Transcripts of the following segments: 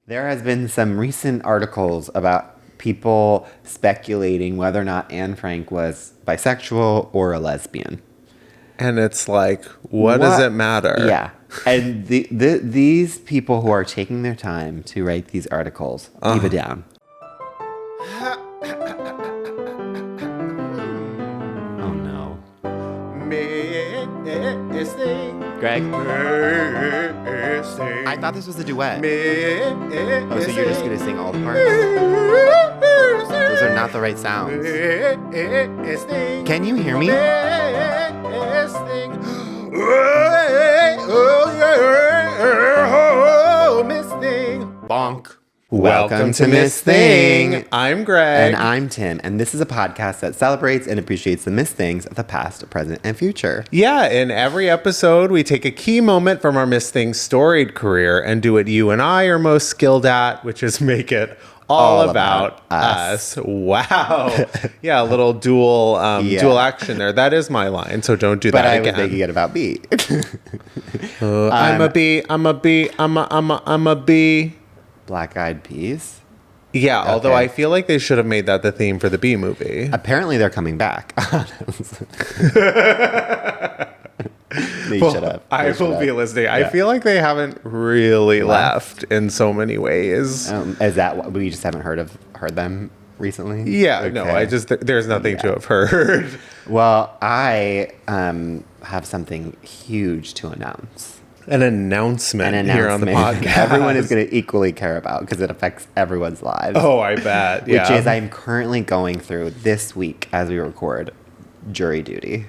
There has been some recent articles about people speculating whether or not Anne Frank was bisexual or a lesbian. And it's like, what does it matter? Yeah. And these people who are taking their time to write these articles, leave it down. Oh, no. Greg? I thought this was a duet. Oh, so you're just going to sing all the parts? Those are not the right sounds. Can you hear me? BONK. Welcome to Miss Thing. I'm Greg. And I'm Tim. And this is a podcast that celebrates and appreciates the Miss Things of the past, present, and future. Yeah, in every episode, we take a key moment from our Miss Thing's storied career and do what you and I are most skilled at, which is make it all about us. Wow. Yeah, a little dual action there. That is my line, so don't do that again. But I was making it about me. I'm a bee. I'm a bee. Black Eyed Peas? Yeah, although I feel like they should have made that the theme for the Bee movie. Apparently they're coming back. They should have. I will be listening. Yeah. I feel like they haven't really left in so many ways. Is that what we just haven't heard them recently? Yeah, okay. No, there's nothing to have heard. Well, I have something huge to announce. An announcement here on the podcast. Everyone is going to equally care about because it affects everyone's lives. Oh, I bet. Yeah. Which is I'm currently going through this week as we record jury duty.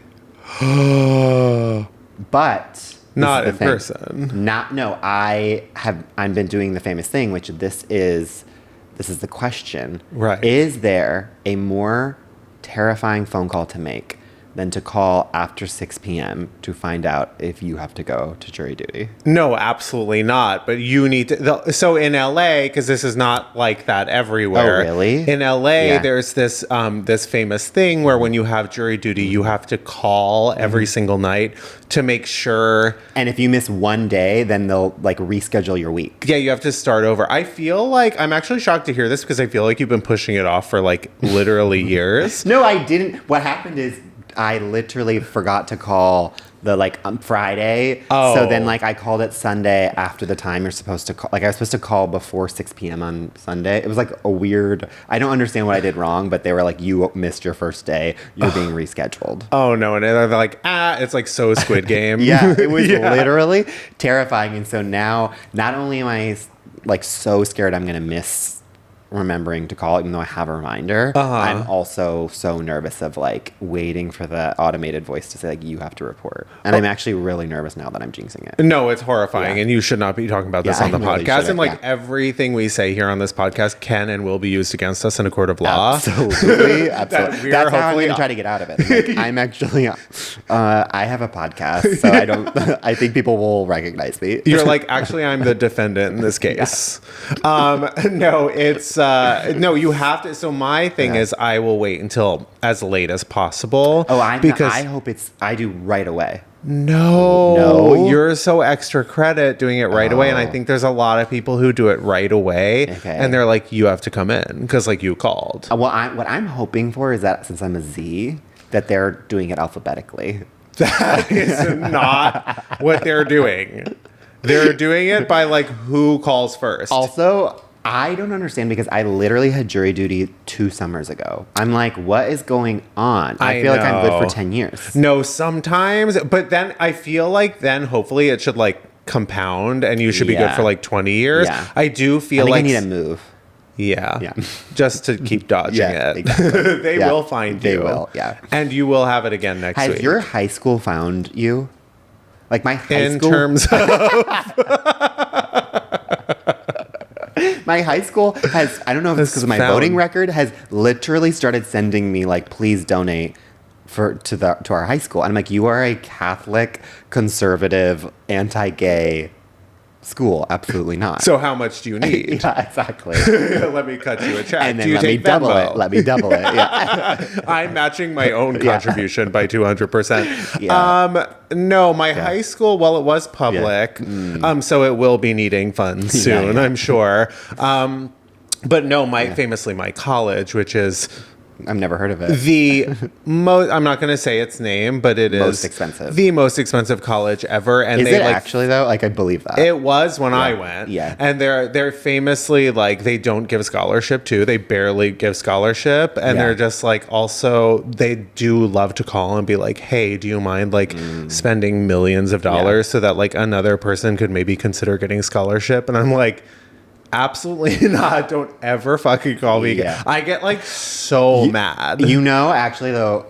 But not in person. I've been doing the famous thing, which this is the question. Right. Is there a more terrifying phone call to make than to call after 6 p.m. to find out if you have to go to jury duty? No, absolutely not. But you need to. So in LA, because this is not like that everywhere. Oh, really? In LA, there's this famous thing where when you have jury duty, you have to call every single night to make sure. And if you miss one day, then they'll like reschedule your week. Yeah, you have to start over. I feel like I'm actually shocked to hear this because I feel like you've been pushing it off for like literally years. No, I didn't. What happened is I literally forgot to call Friday. Oh. So then I called it Sunday after the time you're supposed to call. I was supposed to call before 6 p.m. on Sunday. It was a weird, I don't understand what I did wrong, but they were like, you missed your first day. You're being rescheduled. Oh no. And they're like, it's like so Squid Game. Yeah, it was literally terrifying. And so now not only am I so scared I'm going to miss remembering to call, even though I have a reminder, I'm also so nervous of waiting for the automated voice to say you have to report. And I'm actually really nervous now that I'm jinxing it. No, it's horrifying, and you should not be talking about this on the podcast. And everything we say here on this podcast can and will be used against us in a court of law. Absolutely, absolutely. That's how I'm going to try to get out of it. I'm actually, I have a podcast, so I don't. I think people will recognize me. You're actually, I'm the defendant in this case. No, it's. No, you have to. So my thing is I will wait until as late as possible. Oh, I hope I do right away. No, you're so extra credit doing it right away. And I think there's a lot of people who do it right away. Okay. And they're like, you have to come in because you called. Well, what I'm hoping for is that since I'm a Z, that they're doing it alphabetically. That is not what they're doing. They're doing it by who calls first. Also, I don't understand because I literally had jury duty 2 summers ago. I'm like, what is going on? I feel like I'm good for 10 years. No, sometimes. But then I feel hopefully it should compound and you should be good for 20 years. Yeah. I do feel I need to move. Yeah. Just to keep dodging it. Exactly. They will find you. They will, yeah. And you will have it again next week. Has your high school found you? My high school? In terms of... My high school has, I don't know if it's because of my voting record, has literally started sending me please donate to our high school. And I'm like, you are a Catholic, conservative, anti-gay school. Absolutely not. So how much do you need? Yeah, exactly. Let me cut you a check. And then do you let me take double Venmo? it. Let me double it. Yeah. I'm matching my own contribution by 200%. Yeah. No, my high school, well, it was public, so it will be needing funds soon, I'm sure. But no, famously my college, which is I've never heard of it. the most, I'm not going to say its name, but it Most is expensive. the most expensive college ever. And Is they it actually though? Like I believe that. it was when I went. Yeah. And they're famously like, they don't give scholarship too. They barely give scholarship. And they're just like, also, they do love to call and be like, hey, do you mind like spending millions of dollars so that like another person could maybe consider getting scholarship? And I'm like, absolutely not. Don't ever fucking call me. Yeah. I get like so mad. You know, actually though,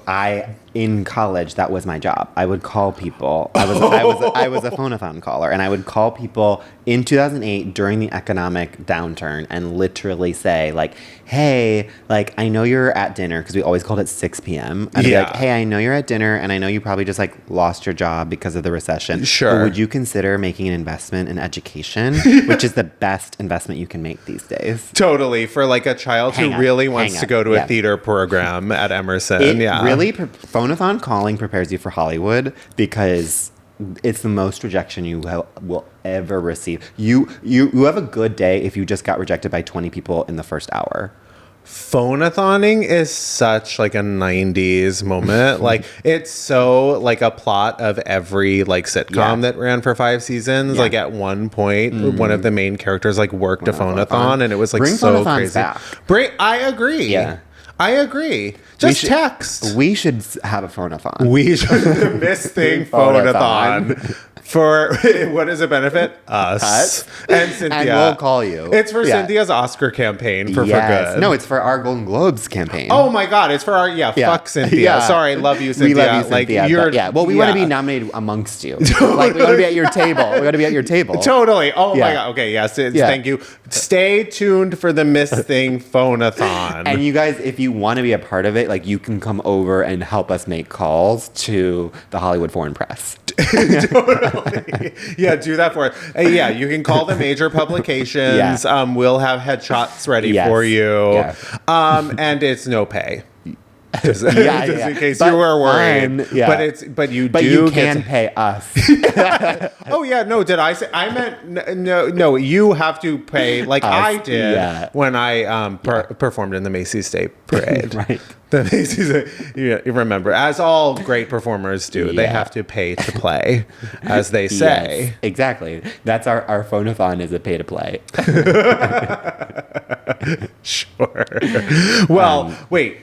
in college, that was my job. I would call people. I was a phone-a-thon caller, and I would call people in 2008 during the economic downturn and literally say like, hey, like I know you're at dinner, because we always called it 6 p.m. I'd be like, hey, I know you're at dinner, and I know you probably just like lost your job because of the recession. Sure. But would you consider making an investment in education, which is the best investment you can make these days? Totally. For like a child who really wants to go to a theater program at Emerson. Phone-a-thon calling prepares you for Hollywood, because it's the most rejection you will ever receive. You have a good day if you just got rejected by 20 people in the first hour. Phone-a-thoning is such like a 90s moment. Like it's so like a plot of every like sitcom that ran for 5 seasons. Like at one point, one of the main characters like worked a phone-a-thon, and it was like Bring so phone-a-thons crazy. back. I agree. Yeah. I agree. Just text. We should have a phone-a-thon. We should miss thing phone-a-thon. For what does it benefit? Us. And Cynthia. And we'll call you. It's for Cynthia's Oscar campaign for good. No, it's for our Golden Globes campaign. Oh my God, it's for our fuck Cynthia. Yeah. Sorry, love you, Cynthia. We love you, Cynthia. Like you're well, we want to be nominated amongst you. Like we want to be at your table. We want to be at your table. Totally. Oh my God. Okay, yes. Thank you. Stay tuned for the Miss Thing phone-a-thon. And you guys, if you want to be a part of it, like you can come over and help us make calls to the Hollywood Foreign Press. Totally. Yeah, do that for us. You can call the major publications. We'll have headshots ready for you. Yeah. And it's no pay. Just in case you were worried. But you can pay us. Oh yeah, no, did I say I meant no, you have to pay like us, I did when I performed in the Macy's Day Parade. Right. The Macy's, you remember, as all great performers do, they have to pay to play, as they say. Yes, exactly. That's our phone-a-thon is a pay to play. Sure. Well, wait.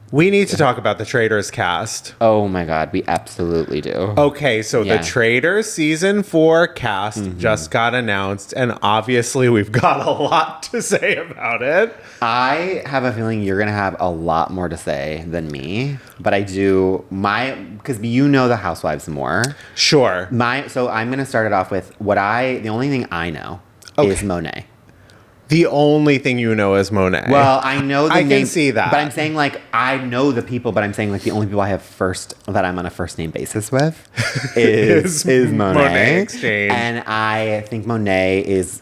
We need to talk about the Traitors cast. Oh my God, we absolutely do. Okay, so the Traitors season 4 cast just got announced, and obviously we've got a lot to say about it. I have a feeling you're going to have a lot more to say than me, but I do because you know the Housewives more. Sure. So I'm going to start it off with the only thing I know is Monet. The only thing you know is Monet. Well, I know the name. I can see that. But I'm saying, like, I know the people, but I'm saying, like, the only people I have that I'm on a first name basis with is Monet. Monet Exchange. And I think Monet is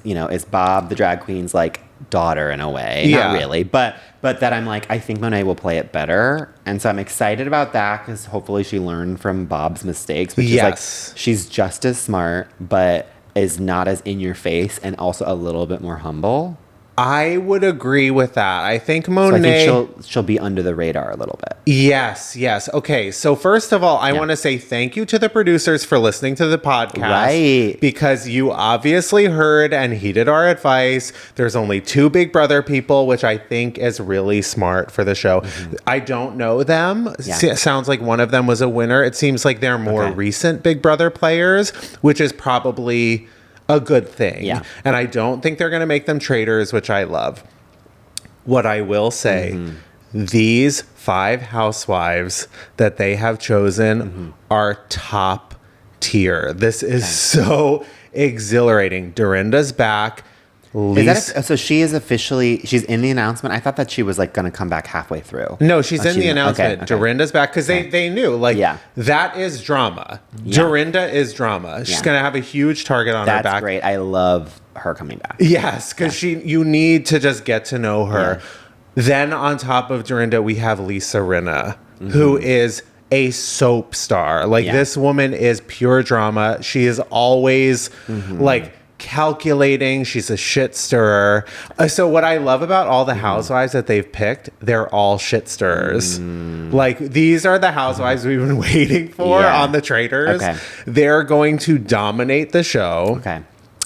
Bob, the drag queen's, like, daughter in a way. Yeah. Not really. But that I'm like, I think Monet will play it better. And so I'm excited about that, because hopefully she learned from Bob's mistakes, which is, like, she's just as smart, but is not as in your face, and also a little bit more humble. I would agree with that. I think Monet... So I think she'll be under the radar a little bit. Yes. Okay, so first of all, I want to say thank you to the producers for listening to the podcast. Right. Because you obviously heard and heeded our advice. There's only 2 Big Brother people, which I think is really smart for the show. Mm-hmm. I don't know them. Yeah. It sounds like one of them was a winner. It seems like they're more recent Big Brother players, which is probably a good thing. Yeah. And I don't think they're going to make them traitors, which I love. What I will say, these 5 housewives that they have chosen are top tier. This is so exhilarating. Dorinda's back. Lisa. So she is officially, she's in the announcement. I thought that she was like going to come back halfway through. No, she's in the announcement. Okay. Dorinda's back because they knew like Yeah. that is drama. Yeah. Dorinda is drama. She's going to have a huge target on her back. That's great. I love her coming back. Yes, because you need to just get to know her. Yeah. Then on top of Dorinda, we have Lisa Rinna, who is a soap star. Like this woman is pure drama. She is always like calculating. She's a shit stirrer. So what I love about all the housewives that they've picked, they're all shit stirrers. Like these are the housewives we've been waiting for on the Traitors. Okay. They're going to dominate the show. Okay.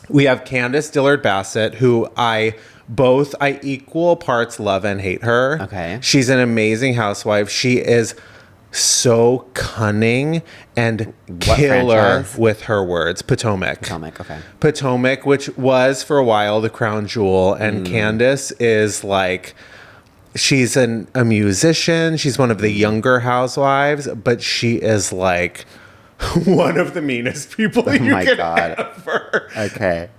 We have Candace Dillard Bassett, who I equal parts love and hate her. Okay. She's an amazing housewife. She is so cunning and killer with her words. Potomac, okay. Potomac, which was for a while the crown jewel. And Candace is like, she's a musician. She's one of the younger housewives, but she is like one of the meanest people you could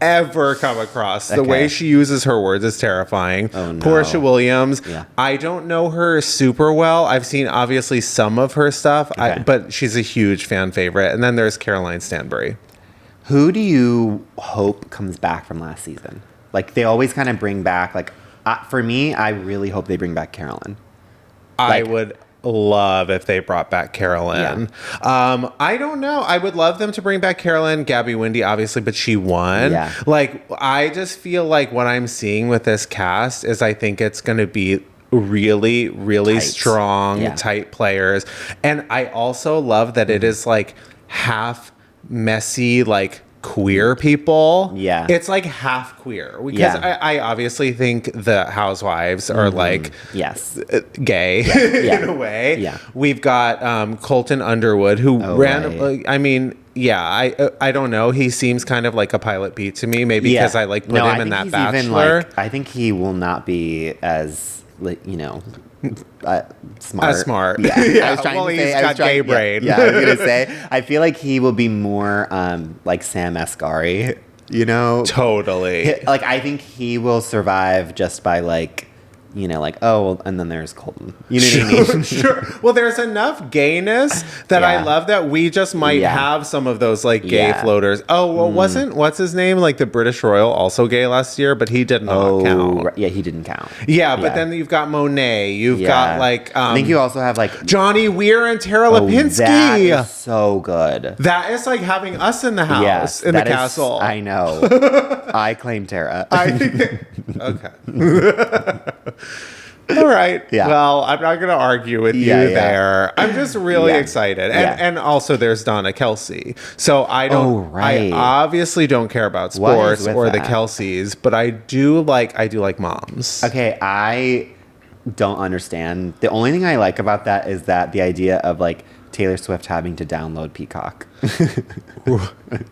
ever come across. The way she uses her words is terrifying. Oh, no. Portia Williams. Yeah. I don't know her super well. I've seen obviously some of her stuff, but she's a huge fan favorite. And then there's Caroline Stanbury. Who do you hope comes back from last season? Like they always kind of bring back, like for me, I really hope they bring back Carolyn. I would love if they brought back Carolyn. Yeah. I don't know. I would love them to bring back Carolyn, Gabby Windey, obviously, but she won. Yeah. Like, I just feel like what I'm seeing with this cast is I think it's going to be really, really tight. Strong, tight players. And I also love that it is like half messy, like queer people. Yeah. It's like half queer because I obviously think the housewives are like gay in a way. Yeah. We've got Colton Underwood who randomly, I mean, I don't know. He seems kind of like a Pilot Pete to me, maybe because I like put him in that Bachelor. I think he will not be as, smart. Smart. Yeah. I was trying to say, he's got gay brain. Yeah, I was going to say, I feel like he will be more like Sam Asghari, you know? Totally. Like, I think he will survive just by like, you know, like, oh, well, and then there's Colton. You know what I mean? Sure. Well, there's enough gayness that I love that we just might have some of those like gay floaters. Oh, well, what's his name? Like the British Royal also gay last year, but he did not count. Right. Yeah, he didn't count. Yeah, but then you've got Monet. You've got like I think you also have like Johnny Weir and Tara Lipinski. That is so good. That is like having us in the house in the castle. I know. I claim Tara. I think okay. All right. Yeah. Well, I'm not going to argue with you there. I'm just really excited. And also there's Donna Kelsey. So I obviously don't care about sports or the Kelseys, but I do like moms. Okay, I don't understand. The only thing I like about that is that the idea of like Taylor Swift having to download Peacock.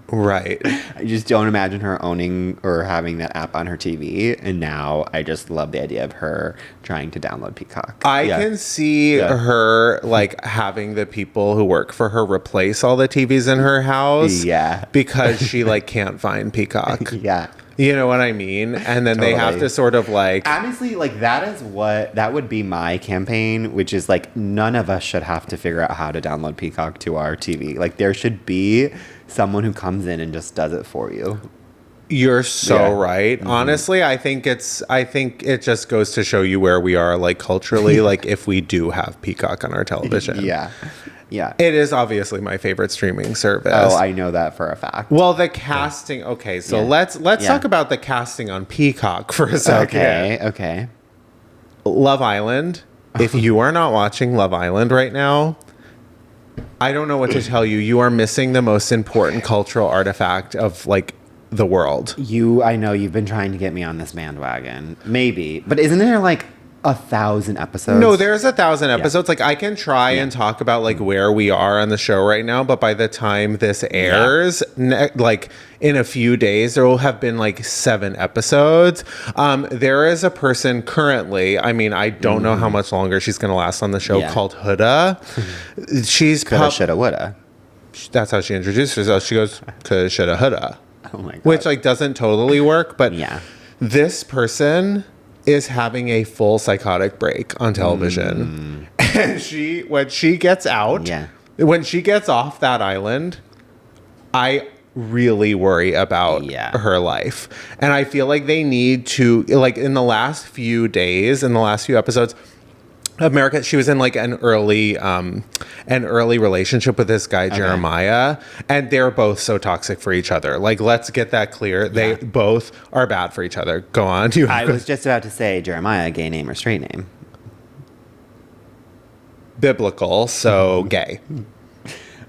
Right. I just don't imagine her owning or having that app on her TV. And now I just love the idea of her trying to download Peacock. I can see her like having the people who work for her replace all the TVs in her house. Yeah. Because she like can't find Peacock. Yeah. You know what I mean? And then they have to sort of like... Honestly, like that would be my campaign, which is like none of us should have to figure out how to download Peacock to our TV. Like there should be someone who comes in and just does it for you. You're so right. Mm-hmm. Honestly, I think it just goes to show you where we are like culturally, like if we do have Peacock on our television. Yeah. Yeah. It is obviously my favorite streaming service. Oh, I know that for a fact. Well, the casting. Okay, so let's talk about the casting on Peacock for a second. Okay. Love Island. If you are not watching Love Island right now, I don't know what to tell you. You are missing the most important cultural artifact of like the world. I know you've been trying to get me on this bandwagon. Maybe. But isn't there like 1,000 episodes? No, there's 1,000 episodes. Like I can try and talk about like where we are on the show right now, but by the time this airs, like in a few days, there will have been like 7 episodes. There is a person currently, I mean, I don't know how much longer she's going to last on the show, called Huda. She's coulda, shoulda, woulda. That's how she introduced herself. She goes, coulda, shoulda, Huda. Oh my God. Which like doesn't totally work, but This person is having a full psychotic break on television. And when she gets out, when she gets off that island, I really worry about her life. And I feel like they need to, like, in the last few days, in the last few episodes, America, she was in like an early relationship with this guy, Jeremiah, and they're both so toxic for each other. Like, let's get that clear. They both are bad for each other. Go on. I was just about to say Jeremiah, gay name or straight name? Biblical, so gay.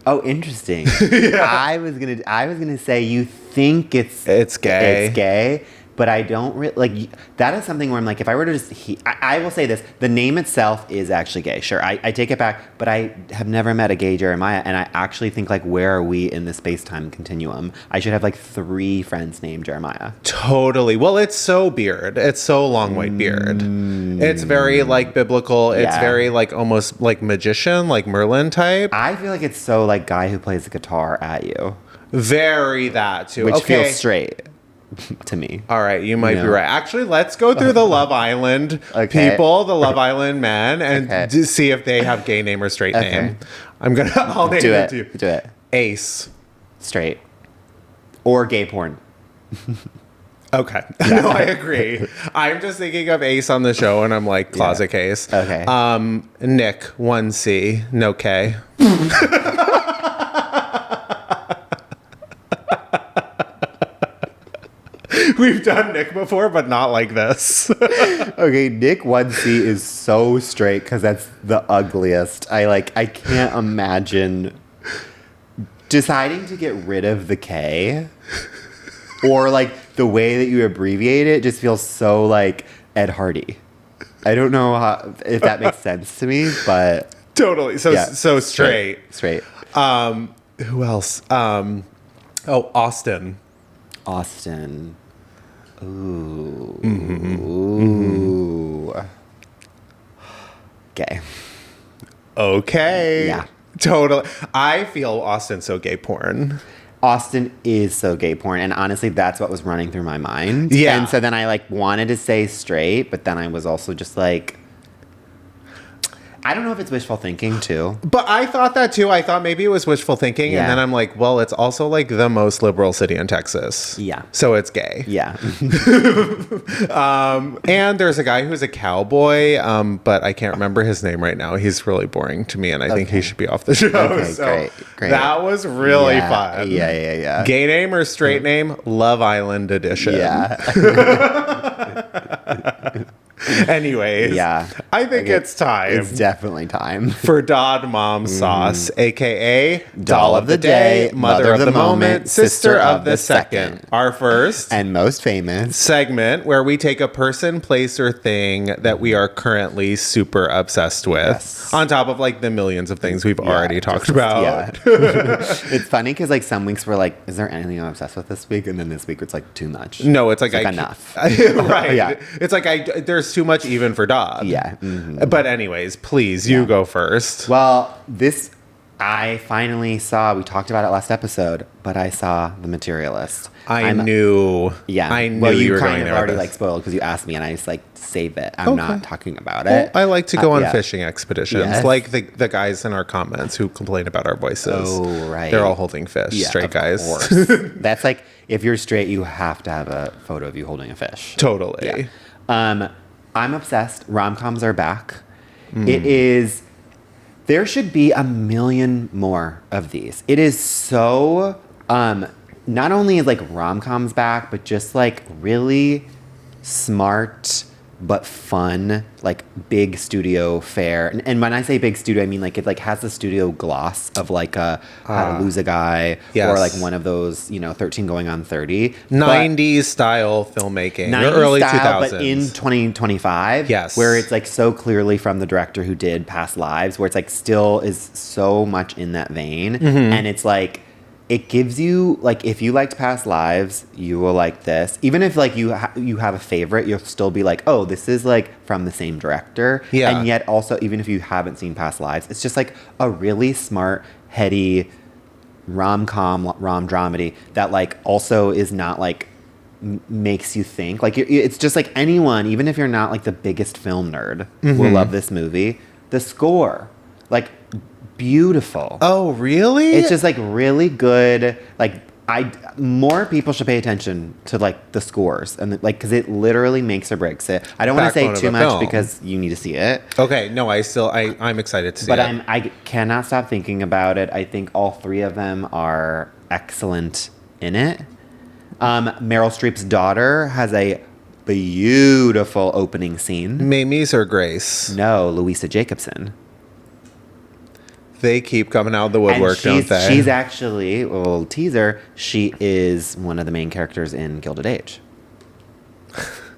Oh, interesting. I was gonna say you think it's gay, but I don't really like that is something where I'm like, if I were to just I will say this, the name itself is actually gay. Sure, I take it back, but I have never met a gay Jeremiah, and I actually think, like, where are we in the space-time continuum? I should have like 3 friends named Jeremiah. Totally. Well, it's so beard. It's so long white beard. It's very like biblical. It's very like almost like magician, like Merlin type. I feel like it's so like guy who plays the guitar at you. Very that too. Which feels straight. To me. All right, you might be right. Actually, let's go through the Love Island people, the Love Island men, and see if they have gay name or straight name. I'll name it to you. Do it. Ace. Straight. Or gay porn. Okay. No, I agree. I'm just thinking of Ace on the show, and I'm like, closet case. Okay. Nick, 1C, no K. We've done Nick before, but not like this. Okay, Nick 1C is so straight because that's the ugliest. I can't imagine deciding to get rid of the K, or like the way that you abbreviate it just feels so like Ed Hardy. I don't know if that makes sense to me, but totally. So straight. Straight. Who else? Austin. Ooh. Ooh. Gay. Okay. Yeah. Totally. I feel Austin so gay porn. Austin is so gay porn, and honestly, that's what was running through my mind. Yeah. And so then I like wanted to say straight, but then I was also just like, I don't know if it's wishful thinking too. But I thought that too. I thought maybe it was wishful thinking. Yeah. And then I'm like, well, it's also like the most liberal city in Texas. Yeah. So it's gay. Yeah. And there's a guy who's a cowboy, but I can't remember his name right now. He's really boring to me, and I think he should be off the show. Okay, so great. That was really fun. Yeah. Gay name or straight name? Love Island edition. Yeah. Anyways, I think it's time. It's definitely time for Dodd Mom Sauce, aka Doll of the Day, Mother of the Moment, Sister of the Second. Our first and most famous segment where we take a person, place, or thing that we are currently super obsessed with, on top of like the millions of things we've already talked about. Yeah. It's funny because like some weeks we're like, is there anything I'm obsessed with this week? And then this week it's like too much. No, it's like enough. Right. Yeah. It's like there's too much even for Dodd. Yeah. Mm-hmm. But anyways, please, you go first. Well, I finally saw, we talked about it last episode, but I saw The Materialist. I knew you were going there. Already like spoiled because you asked me, and I just like save it. I'm not talking about it. I like to go on fishing expeditions, like the guys in our comments who complain about our voices. Oh, right. They're all holding fish, straight guys. Of course. That's like, if you're straight, you have to have a photo of you holding a fish. Totally. Yeah. I'm obsessed. Romcoms are back. It is. There should be a million more of these. It is so. Not only is like rom-coms back, but just like really smart but fun, like big studio fare. And when I say big studio, I mean like it like has the studio gloss of like a How to Lose a Guy, or like one of those 13 Going on 30 90s style filmmaking, 90s early style, 2000s, but in 2025. Yes, where it's like so clearly from the director who did Past Lives, where it's like still is so much in that vein, and it's like. It gives you, like, if you liked Past Lives, you will like this. Even if, like, you have a favorite, you'll still be like, oh, this is, like, from the same director. Yeah. And yet, also, even if you haven't seen Past Lives, it's just, like, a really smart, heady rom-com, rom-dramedy that, like, also is not, like, makes you think. Like, it's just like anyone, even if you're not like the biggest film nerd, will love this movie. The score, like, beautiful. Oh, really? It's just like really good. Like, more people should pay attention to like the scores and like, because it literally makes or breaks it. I don't want to say too much because you need to see it. Okay, no, I'm excited to see it. But I cannot stop thinking about it. I think all three of them are excellent in it. Meryl Streep's daughter has a beautiful opening scene. Mamie's or Grace? No, Louisa Jacobson. They keep coming out of the woodwork, don't they? She's actually, well, teaser, she is one of the main characters in Gilded Age.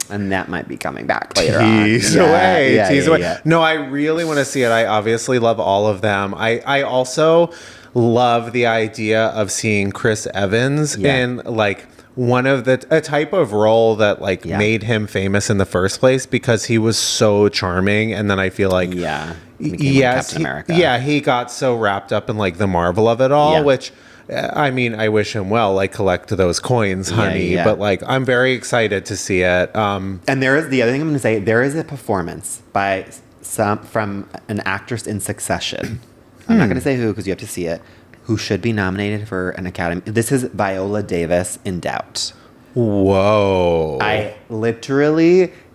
And that might be coming back later on. Tease away. No, I really want to see it. I obviously love all of them. I also love the idea of seeing Chris Evans in like one of a type of role that like made him famous in the first place because he was so charming. And then I feel like Captain America. He got so wrapped up in like the marvel of it all, which I mean, I wish him well, like collect those coins, honey. But like, I'm very excited to see it. And there is the other thing I'm going to say. There is a performance from an actress in Succession. I'm not going to say who because you have to see it. Who should be nominated for an Academy? This is Viola Davis in Doubt. Whoa!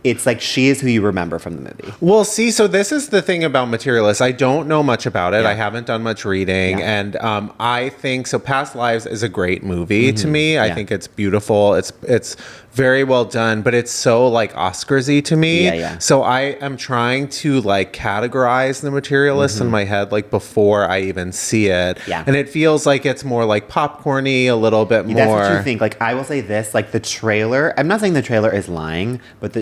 It's like she is who you remember from the movie. Well, see, so this is the thing about Materialist. I don't know much about it. I haven't done much reading. And I think, so Past Lives is a great movie to me. I think it's beautiful. It's very well done, but it's so like Oscars-y to me. So I am trying to like categorize the Materialist in my head like before I even see it. And it feels like it's more like popcorny, a little bit more. That's what you think. Like, I will say this, like the trailer, I'm not saying the trailer is lying, but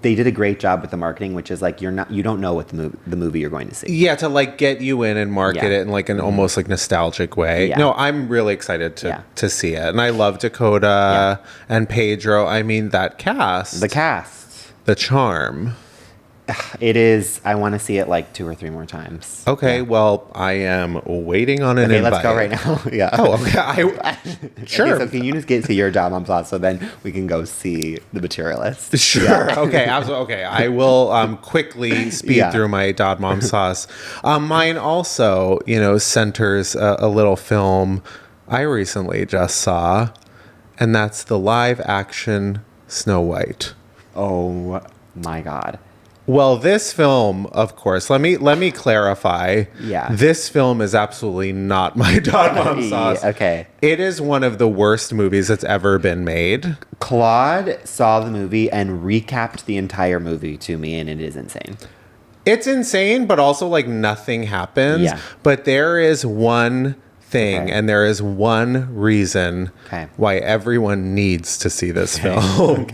they did a great job with the marketing, which is like you don't know what the movie you're going to see. Yeah, to like get you in and market it in like an almost like nostalgic way. No, I'm really excited to see it. And I love Dakota and Pedro. I mean, that cast. The charm. It is. I want to see it like 2 or 3 more times. Okay, well, I am waiting on an invite. Let's go right now. Oh, okay. Sure. Okay, so can you just get to your Dom Mom Sauce so then we can go see The Materialist? Sure. Okay. Okay. I will quickly speed through my Dad Mom Sauce. Mine also, centers a little film I recently just saw, and that's the live action Snow White. Oh my God. Well, this film, of course, let me clarify. This film is absolutely not my Dad Mom Sauce. Okay. It is one of the worst movies that's ever been made. Claude saw the movie and recapped the entire movie to me, and it is insane. It's insane, but also like nothing happens. But there is one thing, and there is one reason why everyone needs to see this film.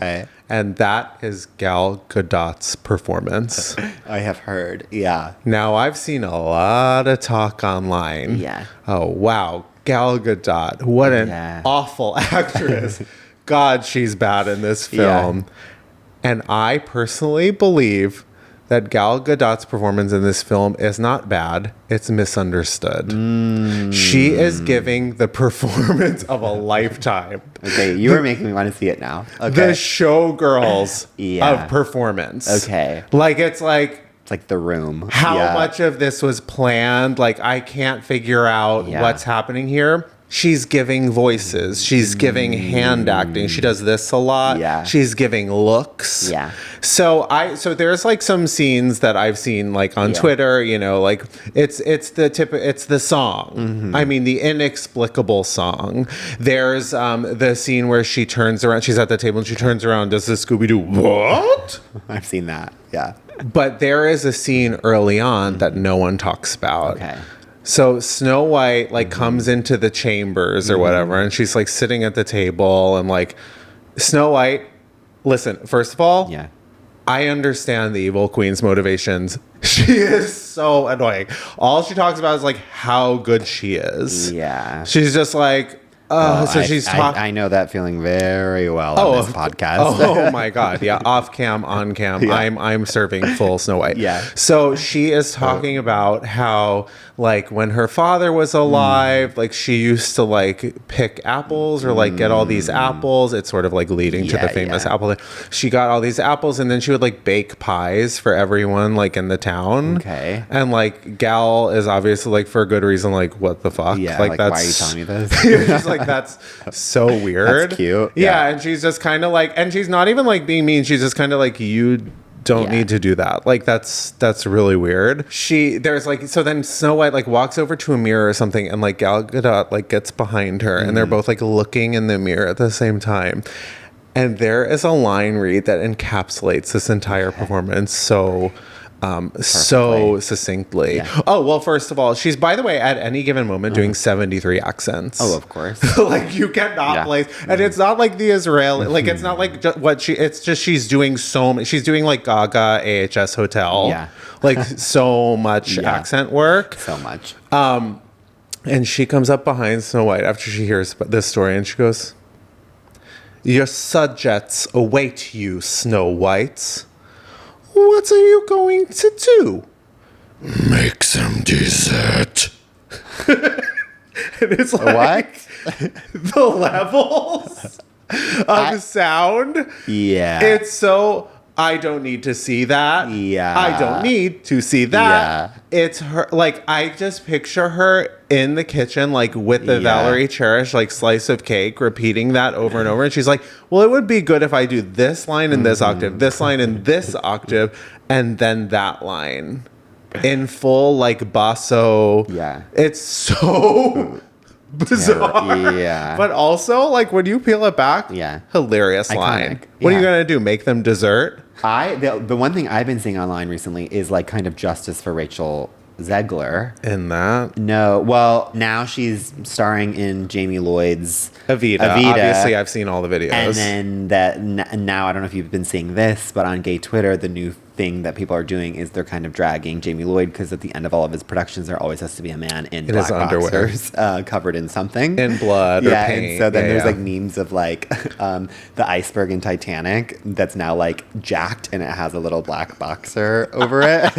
And that is Gal Gadot's performance. I have heard, Now, I've seen a lot of talk online. Oh, wow. Gal Gadot. What an awful actress. God, she's bad in this film. And I personally believe that Gal Gadot's performance in this film is not bad. It's misunderstood. She is giving the performance of a lifetime. Okay, you are making me want to see it now. Okay. The showgirls of performance. Okay. Like, it's like The Room. How much of this was planned? Like, I can't figure out what's happening here. She's giving voices. She's giving hand acting. She does this a lot. She's giving looks. So there's like some scenes that I've seen like on Twitter, like it's the song. I mean, the inexplicable song. There's the scene where she turns around, she's at the table and she turns around, does the Scooby-Doo what? I've seen that. But there is a scene early on that no one talks about. So Snow White like comes into the chambers or whatever, and she's like sitting at the table, and like Snow White, listen, first of all, I understand the evil queen's motivations. She is so annoying. All she talks about is like how good she is. She's just like, So she's talking. I know that feeling very well on this podcast. Oh my God. Yeah. Off cam, on cam. Yeah. I'm serving full Snow White. Yeah. So she is talking about how, like, when her father was alive, like, she used to, like, pick apples or, like, get all these apples. It's sort of, like, leading to the famous apple. She got all these apples, and then she would, like, bake pies for everyone, like, in the town. Okay. And, like, Gal is obviously, like, for a good reason, like, what the fuck? Yeah. Like, that's, why are you telling me this? She's like, that's so weird. That's cute. Yeah. And she's just kind of like, and she's not even, like, being mean. She's just kind of like, you don't need to do that. Like, that's really weird. There's like, so then Snow White, like, walks over to a mirror or something, and, like, Gal Gadot, like, gets behind her, and they're both, like, looking in the mirror at the same time. And there is a line read that encapsulates this entire performance so succinctly. Yeah. Oh, well, first of all, she's, by the way, at any given moment doing 73 accents. Oh, of course. Like, you cannot place. And it's not like the Israeli, like, it's not like it's just she's doing she's doing, like, Gaga, AHS Hotel. Yeah. Like, so much accent work. So much. And she comes up behind Snow White after she hears this story, and she goes, "Your subjects await you, Snow White. What are you going to do?" "Make some dessert." And it's like, what? The levels of sound. Yeah. It's so, I don't need to see that. Yeah. I don't need to see that. Yeah. It's her, like, I just picture her in the kitchen, like, with the Valerie Cherish, like, slice of cake, repeating that over and over. And she's like, well, it would be good if I do this line in this octave, this line in this octave, and then that line in full, like, basso. Yeah. It's so bizarre. Yeah. But also, like, when you peel it back, hilarious Iconic. line. What are you going to do? Make them dessert? The one thing I've been seeing online recently is, like, kind of justice for Rachel Zegler. In that? No. Well, now she's starring in Jamie Lloyd's Evita. Obviously, I've seen all the videos. And then now, I don't know if you've been seeing this, but on gay Twitter, the new thing that people are doing is they're kind of dragging Jamie Lloyd, because at the end of all of his productions, there always has to be a man in black boxers covered in something. In blood or paint. And so then there's like memes of, like, the iceberg in Titanic that's now, like, jacked, and it has a little black boxer over it.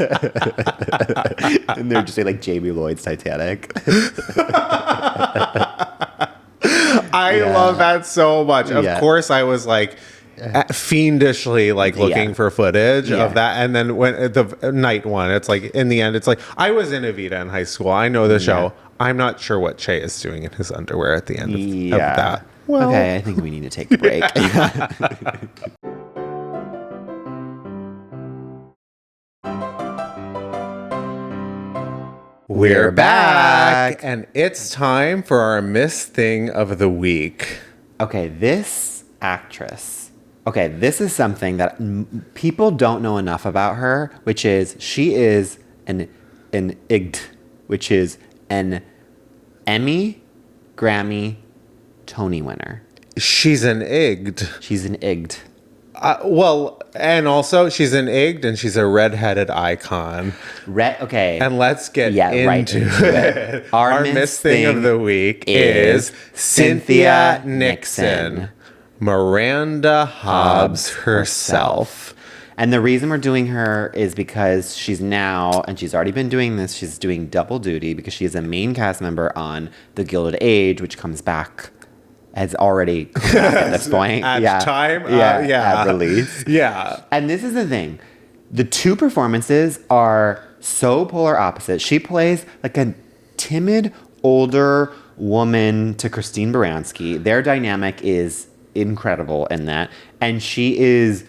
And they're just saying, like, Jamie Lloyd's Titanic. I love that so much. Of course, I was, like, fiendishly, like, looking for footage of that. And then when the night one, it's like, in the end, it's like, I was in Evita in high school. I know the show. I'm not sure what Che is doing in his underwear at the end of that. Well, okay, I think we need to take a break. We're back, and it's time for our Miss Thing of the Week. Okay, this actress. Okay, this is something that people don't know enough about her, which is she is an EG'T, which is an Emmy, Grammy, Tony winner. She's an EG'T. She's an EG'T. Well, and also she's an EG'T, and she's a redheaded icon. Okay. And let's get into it. Our Miss Thing of the Week is Cynthia Nixon. Miranda Hobbes herself. And the reason we're doing her is because she's now, and she's already been doing this, she's doing double duty because she is a main cast member on The Gilded Age, which comes back, has already come back at this point. At release. Yeah. And this is the thing. The two performances are so polar opposite. She plays like a timid, older woman to Christine Baranski. Their dynamic is incredible in that. And she was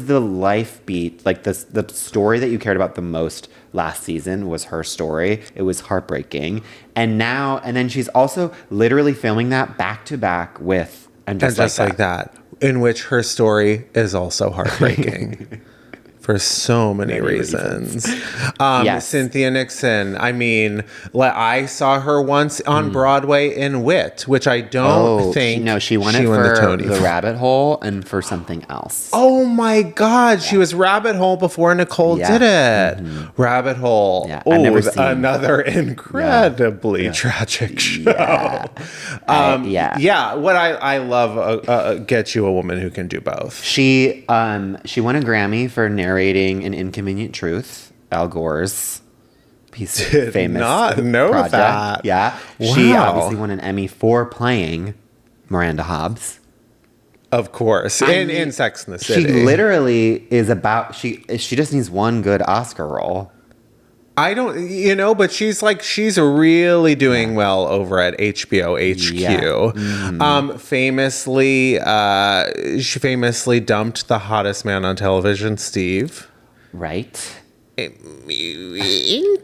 the life beat, like the story that you cared about the most last season was her story. It was heartbreaking. And then she's also literally filming that back to back with And Just Like That, in which her story is also heartbreaking. for so many reasons. Yes. Cynthia Nixon. I mean, I saw her once on Broadway in Wit, which I don't think. She won the Tony for Rabbit Hole and for something else. Oh my God, she was Rabbit Hole before Nicole did it. Rabbit Hole. Yeah, I've never seen another incredibly tragic show. What I love, get you a woman who can do both. She won a Grammy for narrating An Inconvenient Truth, Al Gore's famous not know project. that. Yeah. Wow. She obviously won an Emmy for playing Miranda Hobbes. Of course. In Sex and the City. She literally is she just needs one good Oscar role. I don't, but she's really doing well over at HBO HQ. Yeah. She famously dumped the hottest man on television, Steve. Right. It's me,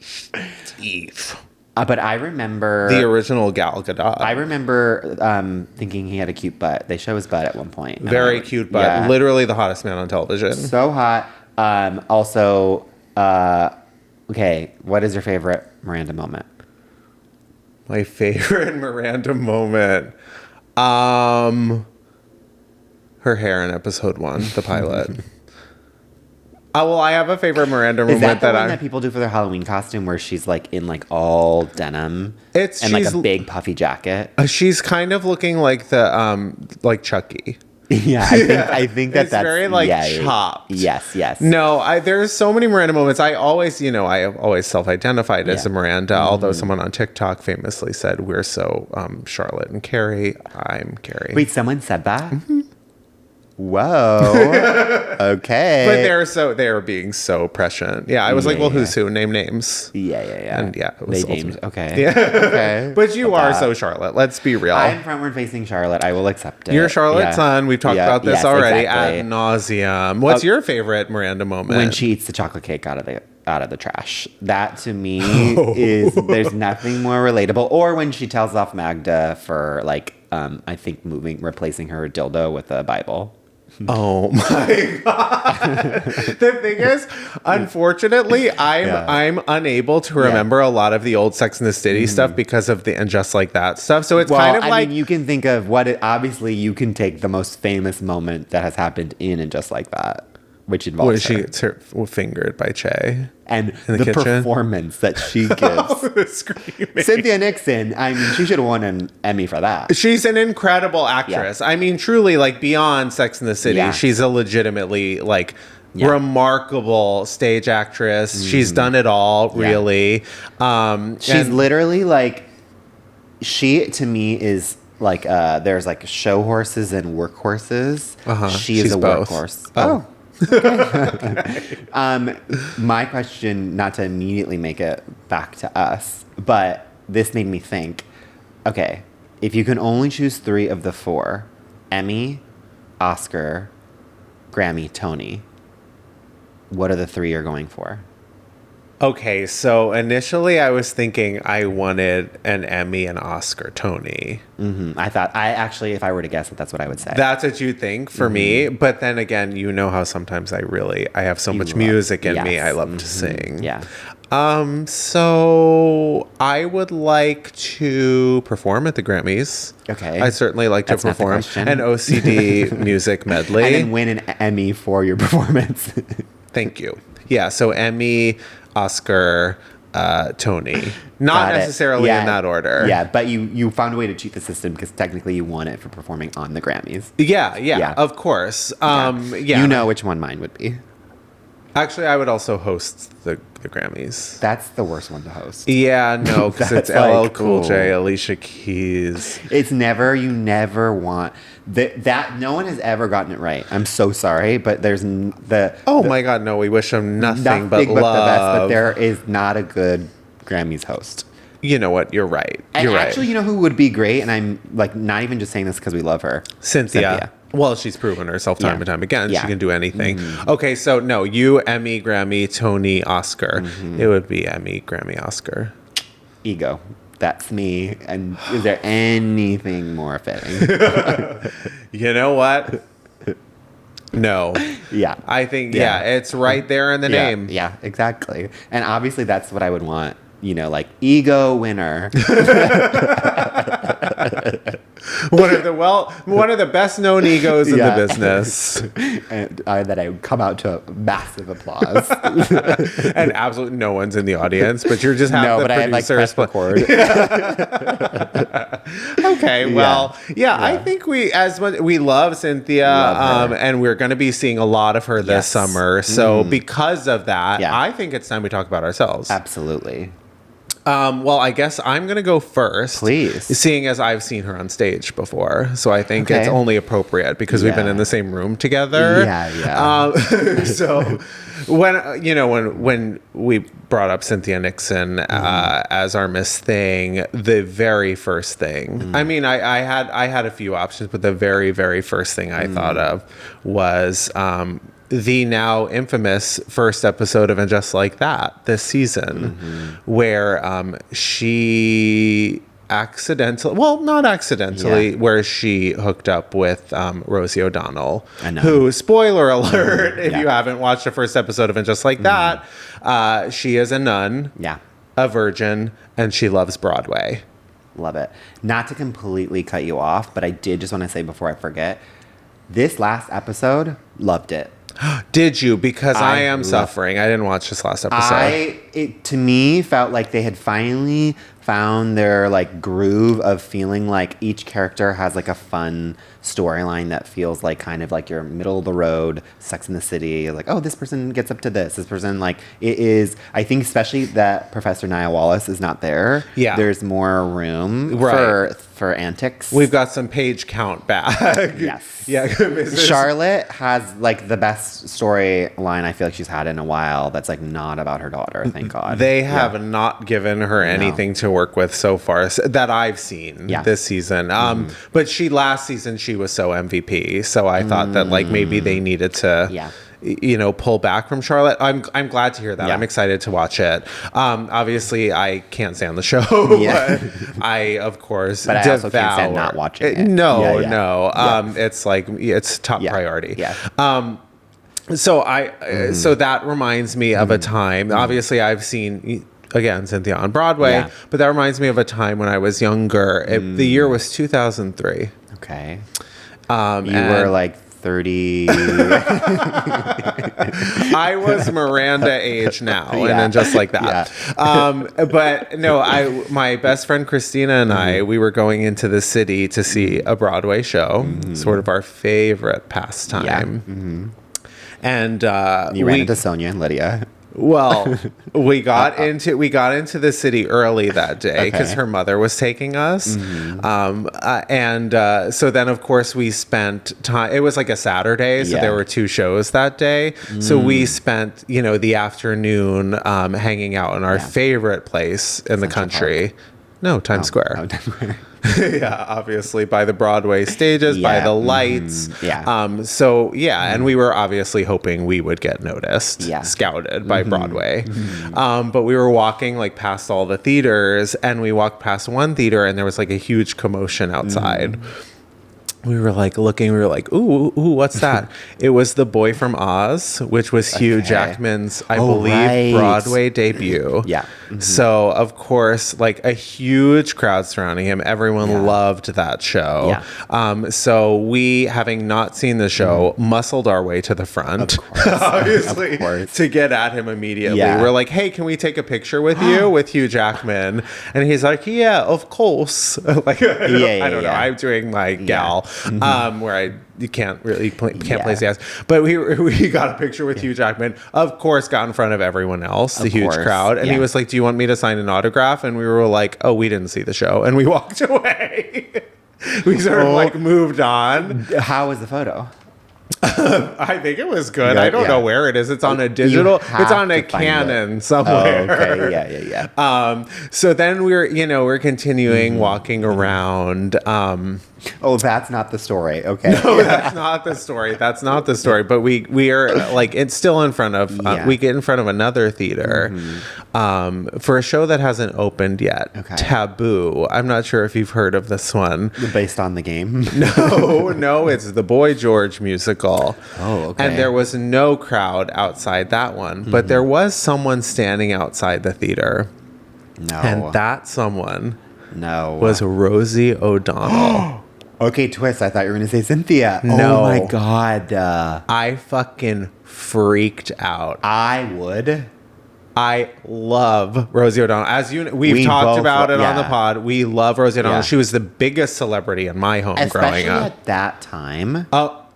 Steve. But I remember the original Gal Gadot. I remember thinking he had a cute butt. They show his butt at one point. Very cute butt. Yeah. Literally the hottest man on television. So hot. Okay, what is your favorite Miranda moment? My favorite Miranda moment. Her hair in episode 1, the pilot. I have a favorite Miranda moment. Is that the one that people do for their Halloween costume where she's in all denim and a big puffy jacket? She's kind of looking like the like Chucky. Yeah, I think that's very chopped. Yes. No, there's so many Miranda moments. I always self-identified as a Miranda, although someone on TikTok famously said, "We're so Charlotte and Carrie." I'm Carrie. Wait, someone said that? Mm-hmm. Whoa. Okay. But they were being so prescient. Yeah, I was who's who? Name names. Yeah. And it was okay. Yeah. Okay. But you are so Charlotte. Let's be real. I'm frontward facing Charlotte. I will accept it. You're Charlotte's son. We've talked about this already ad nauseum. What's your favorite Miranda moment? When she eats the chocolate cake out of the trash. That to me is there's nothing more relatable. Or when she tells off Magda for I think replacing her dildo with a Bible. Oh my God. The thing is, unfortunately, I'm unable to remember a lot of the old Sex and the City stuff because of the And Just Like That stuff. So it's you can think of obviously you can take the most famous moment that has happened in And Just Like That, which involves where she gets her fingered by Che. And the performance that she gives. Screaming. Cynthia Nixon, she should have won an Emmy for that. She's an incredible actress. Yeah. Truly, beyond Sex and the City, she's a legitimately, remarkable stage actress. She's done it all, really. She's literally, she, to me, is... there's show horses and work horses. She is a workhorse. Oh. My question, not to immediately make it back to us, but this made me think, okay, if you can only choose 3 of the 4, Emmy, Oscar, Grammy, Tony, what are the 3 you're going for? Okay, so initially I was thinking I wanted an Emmy, an Oscar, Tony. Mm-hmm. If I were to guess, that's what I would say. That's what you think for me. But then again, how sometimes I have so much music in me. I love to sing. Yeah. So I would like to perform at the Grammys. Okay. I certainly like to perform an OCD music medley. And then win an Emmy for your performance. Thank you. Yeah, so Emmy, Oscar, Tony. Not necessarily in that order. Yeah, but you found a way to cheat the system because technically you won it for performing on the Grammys. Yeah, of course. You know which one mine would be. Actually, I would also host the Grammys. That's the worst one to host. Yeah, no, because it's LL Cool J, Alicia Keys. You never want... That no one has ever gotten it right. I'm so sorry, but there's my God, no! We wish them nothing but love. The best, but there is not a good Grammys host. You know what? You're right. Actually, you know who would be great, and I'm not even just saying this because we love her. Cynthia. Well, she's proven herself time and time again. Yeah. She can do anything. Mm-hmm. Okay, so no, you, Emmy, Grammy, Tony, Oscar. Mm-hmm. It would be Emmy, Grammy, Oscar. Ego. That's me. And is there anything more fitting? You know what? No. Yeah. I think, it's right there in the name. Yeah, exactly. And obviously that's what I would want, you know, like ego winner. One of the best known egos in the business. And that I would come out to massive applause. And absolutely no one's in the audience, but you're just having the producer press record. Okay, well, I think we love Cynthia, and we're going to be seeing a lot of her this summer. So because of that, I think it's time we talk about ourselves. Absolutely. Well, I guess I'm going to go first. Please. Seeing as I've seen her on stage before. So I think it's only appropriate because we've been in the same room together. So when we brought up Cynthia Nixon as our Miss Thing, the very first thing, I mean, I had a few options, but the very, very first thing I thought of was the now infamous first episode of And Just Like That this season, where she not accidentally, where she hooked up with Rosie O'Donnell, who, spoiler alert, if you haven't watched the first episode of And Just Like That, she is a nun, a virgin, and she loves Broadway. Love it. Not to completely cut you off, but I did just want to say before I forget, this last episode, loved it. Did you? Because I am suffering. I didn't watch this last episode. It to me felt like they had finally found their like groove of feeling like each character has like a fun storyline that feels like kind of like your middle of the road Sex in the City, like, oh, this person gets up to this person, like, it is. I think especially that Professor Nia Wallace is not there. There's more room for antics. We've got some page count back. Charlotte has like the best storyline I feel like she's had in a while that's like not about her daughter, thank God. They have not given her anything to work with so far that I've seen this season. But last season she was so MVP, so I thought that like maybe they needed to pull back from Charlotte. I'm glad to hear that. I'm excited to watch it. Obviously I can't stand the show. I of course but I also can't stand not watching it. It's like it's top priority. So that reminds me of a time. Obviously I've seen again Cynthia on Broadway, but that reminds me of a time when I was younger. The year was 2003. Okay. You were like 30. I was Miranda age now, and then just like that. But no, my best friend Christina and I, we were going into the city to see a Broadway show, sort of our favorite pastime. And you ran into Sonia and Lydia. Well, we got into the city early that day because her mother was taking us, so then of course we spent time. It was like a Saturday, so there were 2 shows that day. So we spent the afternoon hanging out in our favorite place in the country. Park. No, Times Square. Oh, Times Square. Obviously by the Broadway stages, by the lights. And we were obviously hoping we would get noticed, scouted by Broadway. But we were walking like past all the theaters, and we walked past one theater and there was like a huge commotion outside. We were like looking, we were like, ooh, what's that? It was The Boy from Oz, which was Hugh Jackman's, I believe, Broadway debut. So, of course, like a huge crowd surrounding him. Everyone loved that show. So we, having not seen the show, muscled our way to the front, obviously, to get at him immediately. We're like, hey, can we take a picture with you, with Hugh Jackman? And he's like, yeah, of course. Like, I don't know. I'm doing my gal. Where you can't really place the ass, but we got a picture with Hugh Jackman. Of course, got in front of everyone else, the huge crowd, and he was like, "Do you want me to sign an autograph?" And we were like, "Oh, we didn't see the show," and we walked away. We sort of like moved on. How was the photo? I think it was good. I don't know where it is. It's on a digital. It's on a Canon somewhere. Oh, okay. So then we're continuing walking around. Oh, that's not the story. Okay. No, that's not the story. That's not the story. But we are like, it's still in front of, we get in front of another theater for a show that hasn't opened yet. Okay. Taboo. I'm not sure if you've heard of this one. Based on the game? No, it's the Boy George musical. musical. Oh, okay. And there was no crowd outside that one, but there was someone standing outside the theater. No. And that someone No. was Rosie O'Donnell. Okay, twist. I thought you were going to say Cynthia. No. Oh, my God. I fucking freaked out. I would. I love Rosie O'Donnell. As we've talked both about it on the yeah. pod. We love Rosie O'Donnell. Yeah. She was the biggest celebrity in my home growing Especially up. at that time.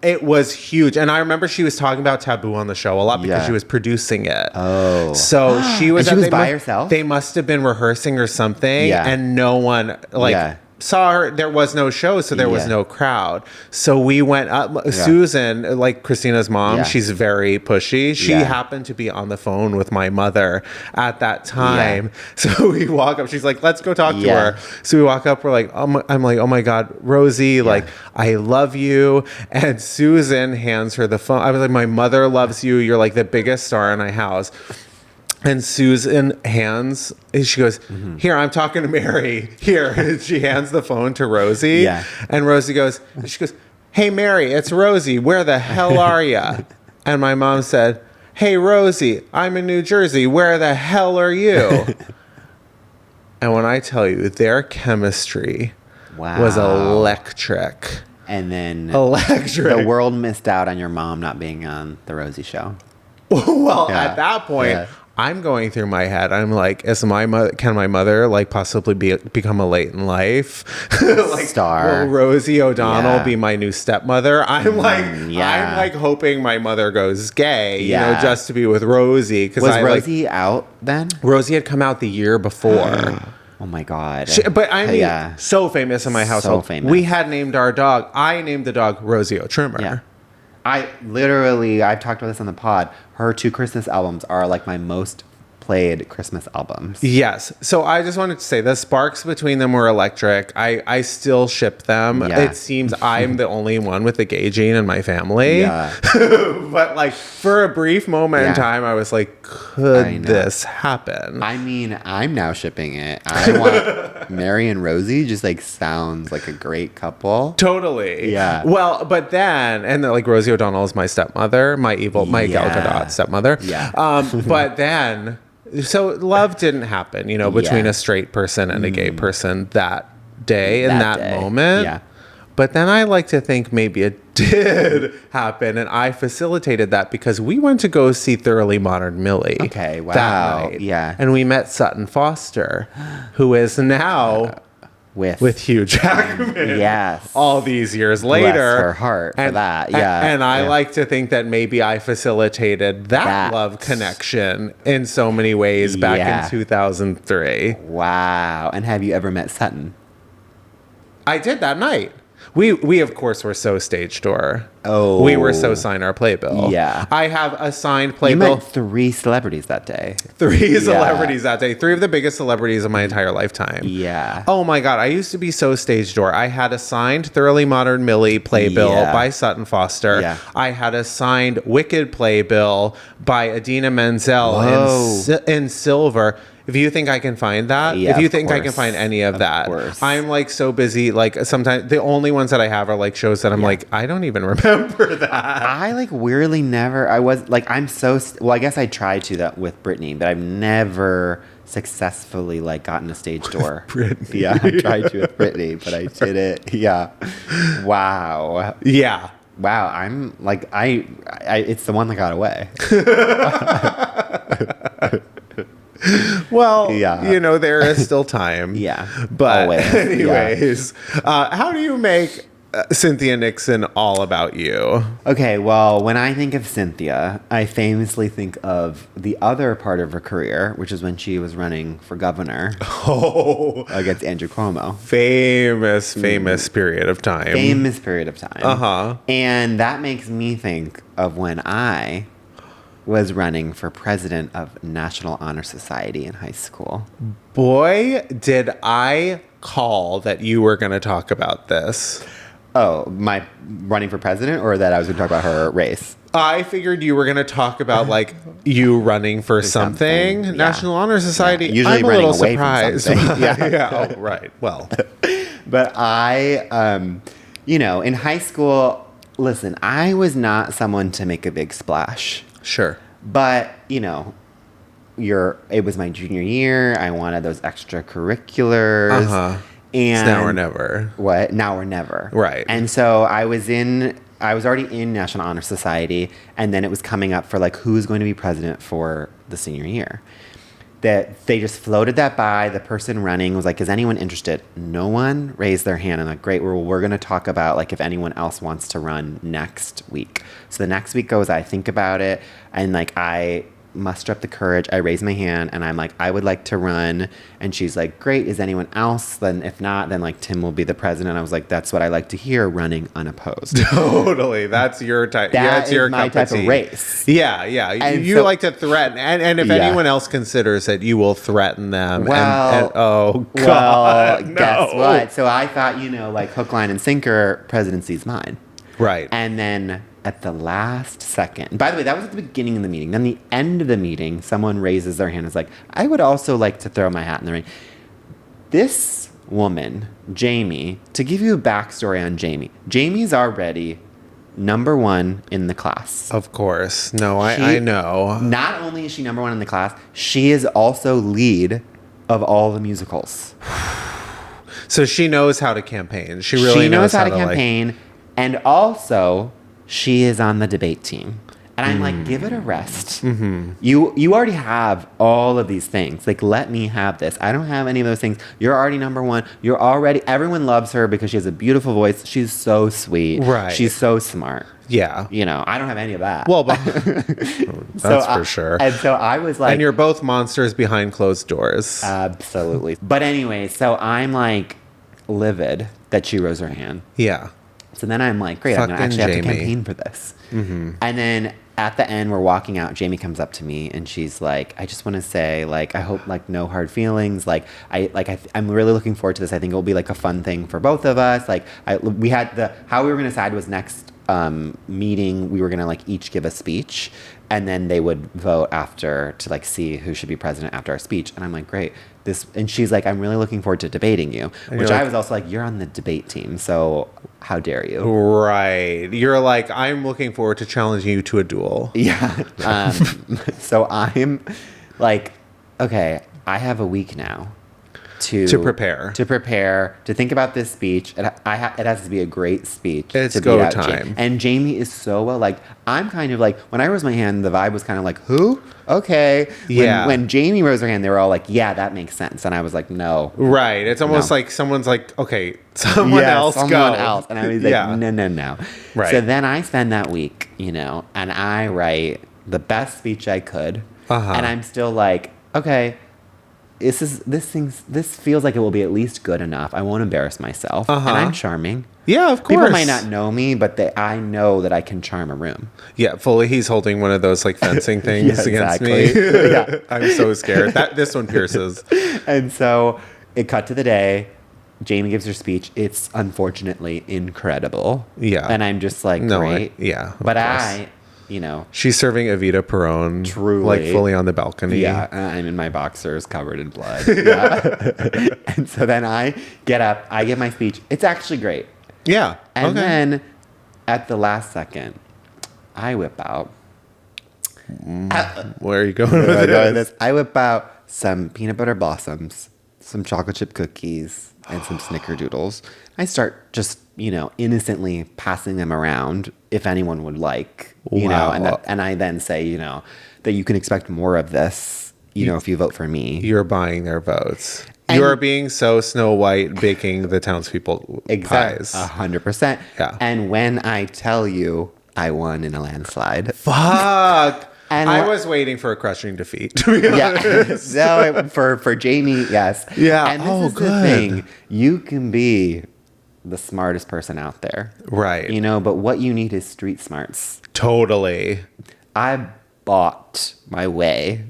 It was huge. And I remember she was talking about Taboo on the show a lot because Yeah. she was producing it. Oh. So she was, And she was they by herself? They must have been rehearsing or something. Yeah. And no one Yeah. saw her. There was no show, so there was Yeah. no crowd. So we went up. Susan, like Christina's mom, Yeah. she's very pushy. She Yeah. happened to be on the phone with my mother at that time. So we walk up. She's like, let's go talk to Yeah. her. So we walk up. We're like, I'm like, oh my God, Rosie, like, I love you. And Susan hands her the phone. I was like, my mother loves you. You're like the biggest star in my house. And Susan hands, she goes, here, I'm talking to Mary. Here. And she hands the phone to Rosie. Yeah. And Rosie goes, hey, Mary, it's Rosie. Where the hell are you? And my mom said, hey, Rosie, I'm in New Jersey. Where the hell are you? And when I tell you, their chemistry was electric. And then Electric. the world missed out on your mom not being on the Rosie show. Well, Yeah. at that point, Yeah. I'm going through my head. I'm like, can my mother like possibly become a late in life like, Star? Will Rosie O'Donnell Yeah. be my new stepmother? I'm like, yeah. I'm like hoping my mother goes gay, you Yeah. know, just to be with Rosie. Because Was Rosie out then? Rosie had come out the year before. Oh my God. But I mean, Yeah. so famous in my household. famous. We had named our dog. I named the dog Rosie O'Trimmer. Yeah. I've talked about this on the pod. Her 2 Christmas albums are like my most played Christmas albums. Yes. So I just wanted to say the sparks between them were electric. I still ship them. Yeah. It seems I'm the only one with the gay gene in my family. Yeah. But like for a brief moment in Yeah. time, I was like, I could know. this happen? I mean, I'm now shipping it. I want Mary and Rosie just like sounds like a great couple. Totally. Yeah. Well, but then, and then, like Rosie O'Donnell is my stepmother, my Gal Yeah. Gadot stepmother. Yeah. But then, so love didn't happen, you know, between Yeah. a straight person and a gay person that day in that day. moment. Yeah. But then I like to think maybe it did happen, and I facilitated that because we went to go see Thoroughly Modern Millie. Okay, wow. That night. Yeah. And we met Sutton Foster, who is now with Hugh Jackman. Yes. All these years Bless later. her heart for that. Yeah. And I Yeah. like to think that maybe I facilitated that love connection in so many ways back Yeah. in 2003. Wow. And have you ever met Sutton? I did that night. We of course were so stage door. Oh. We were so sign our playbill. Yeah. I have a signed You playbill. met 3 celebrities that day. 3 celebrities that day. 3 of the biggest celebrities of my entire lifetime. Yeah. Oh my God. I used to be so stage door. I had a signed Thoroughly Modern Millie playbill Yeah. by Sutton Foster. Yeah. I had a signed Wicked playbill by Idina Menzel in silver. If you think I can find that, Yeah, if you of think I can course. find any of that, course. I'm like so busy. Like sometimes the only ones that I have are like shows that I'm like, I don't even remember that. I like weirdly never. I was like, I'm so. Well, I guess I tried to that with Brittany, but I've never successfuly like gotten a stage door. Brittany. Yeah, I tried to with Brittany, but I did it. Yeah. Wow. Yeah. Wow. I'm like I. It's the one that got away. Well, Yeah. you know, there is still time. Yeah. But Always. anyways, how do you make Cynthia Nixon all about you? Okay, well, when I think of Cynthia, I famously think of the other part of her career, which is when she was running for governor Oh, against Andrew Cuomo. famous period of time. Famous period of time. Uh-huh. And that makes me think of when I was running for president of National Honor Society in high school. Boy, did I call that you were going to talk about this. Oh, my running for president, or that I was going to talk about her race? I figured you were going to talk about like you running for something. yeah. National Honor Society. Yeah. Usually I'm a running little away from surprised. something. Yeah. Oh, right. Well, But I, in high school, listen, I was not someone to make a big splash. Sure. But, you know, it was my junior year. I wanted those extracurriculars. Uh-huh. And it's now or never. What? Now or never. Right. And so I was already in National Honor Society, and then it was coming up for like who's going to be president for the senior year. That they just floated that by. The person running was like, is anyone interested? No one raised their hand. I'm like, great, we're going to talk about like if anyone else wants to run next week. So the next week goes, I think about it, and like I muster up the courage. I raise my hand and I'm like, I would like to run. And she's like, great, is anyone else? Then if not, then like Tim will be the president. I was like, that's what I like to hear, running unopposed. Totally. That's your type. That's your my type of race. Yeah. You like to threaten. And if anyone else considers it, you will threaten them. Well, oh, God. Well, guess what? So I thought, you know, like hook, line, and sinker, presidency's mine. Right. And then at the last second, by the way, that was at the beginning of the meeting. Then the end of the meeting, someone raises their hand and is like, I would also like to throw my hat in the ring. This woman, Jamie, to give you a backstory on Jamie's already number one in the class. Of course. No, I know. Not only is she number one in the class, she is also lead of all the musicals. So she knows how to campaign. She really knows how to campaign. And also, she is on the debate team. And I'm like, give it a rest. Mm-hmm. You already have all of these things. Like, let me have this. I don't have any of those things. You're already number one. Everyone loves her because she has a beautiful voice. She's so sweet. Right. She's so smart. Yeah. You know, I don't have any of that. Well, that's for sure. And so I was like... And you're both monsters behind closed doors. Absolutely. But anyway, so I'm like livid that she rose her hand. Yeah. So then I'm like, great, I'm going to actually have to campaign for this. Mm-hmm. And then at the end, we're walking out. Jamie comes up to me and she's like, I just want to say, like, I hope like no hard feelings. Like, I'm really looking forward to this. I think it will be like a fun thing for both of us. Like, we had how we were going to decide was next meeting, we were going to like each give a speech, and then they would vote after to like see who should be president after our speech. And I'm like, great. And she's like, I'm really looking forward to debating you, which I was also like, you're on the debate team, so how dare you? Right. You're like, I'm looking forward to challenging you to a duel. Yeah. So I'm like, okay, I have a week now to prepare, to think about this speech. It has to be a great speech. It's go time. And Jamie is so well, like, I'm kind of like, when I rose my hand, the vibe was kind of like, who? Okay. When Jamie rose her hand, they were all like, yeah, that makes sense. And I was like, no. Right. It's almost like someone's like, okay, someone else go. And I was like, no. Right. So then I spend that week, you know, and I write the best speech I could. Uh-huh. And I'm still like, okay, this feels like it will be at least good enough. I won't embarrass myself. Uh-huh. And I'm charming. Yeah, of course. People might not know me, but I know that I can charm a room. Yeah, fully. He's holding one of those like fencing things against me. Yeah. I'm so scared. This one pierces. And so it cut to the day. Jamie gives her speech. It's unfortunately incredible. Yeah. And I'm just like, great. But she's serving Evita Peron, truly, like fully on the balcony. Yeah, I'm in my boxers covered in blood. Yeah. And so then I get up, I give my speech. It's actually great. Yeah. And then at the last second, I whip out. Where are you going with this? I whip out some peanut butter blossoms, some chocolate chip cookies, and some snickerdoodles. I start just, innocently passing them around if anyone would like, know, and I then say, that you can expect more of this, if you vote for me. You're buying their votes. You are being so Snow White baking the townspeople pies. 100%. Yeah. And when I tell you I won in a landslide. Fuck. And I was waiting for a crushing defeat, to be honest. No, for Jamie, yes. Yeah. And this is the thing. You can be the smartest person out there. Right. But what you need is street smarts. Totally. I bought my way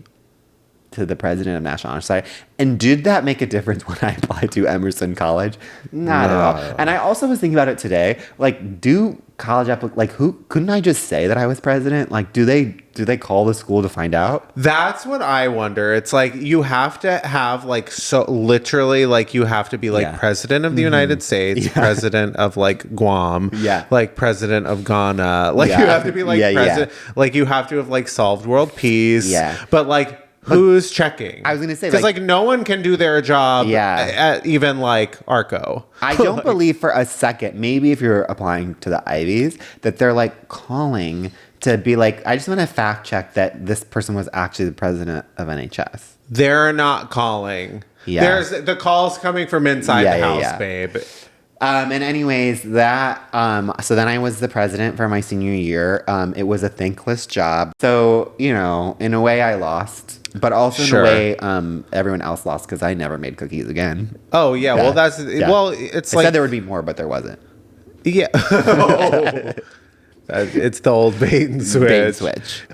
to the president of National Honor Society. And did that make a difference when I applied to Emerson College? Not at all. And I also was thinking about it today. Like, do college like who couldn't I just say that I was president? Like, do they call the school to find out? That's what I wonder. It's like you have to have like so literally like you have to be like president of the United States, president of like Guam, like president of Ghana. Like you have to be like president. Like you have to have like solved world peace. Yeah. But like who's checking? I was going to say, because like no one can do their job at even like ARCO. I don't believe for a second, maybe if you're applying to the Ivies, that they're like calling to be like, I just want to fact check that this person was actually the president of NHS. They're not calling. Yeah. There's the calls coming from inside the house, babe. And anyways, that, so then I was the president for my senior year. It was a thankless job. So, you know, in a way I lost, but also in a way, everyone else lost because I never made cookies again. Oh yeah. Well, that's, well, it's I like. said there would be more, but there wasn't. Yeah. It's the old bait and switch. Bait and switch.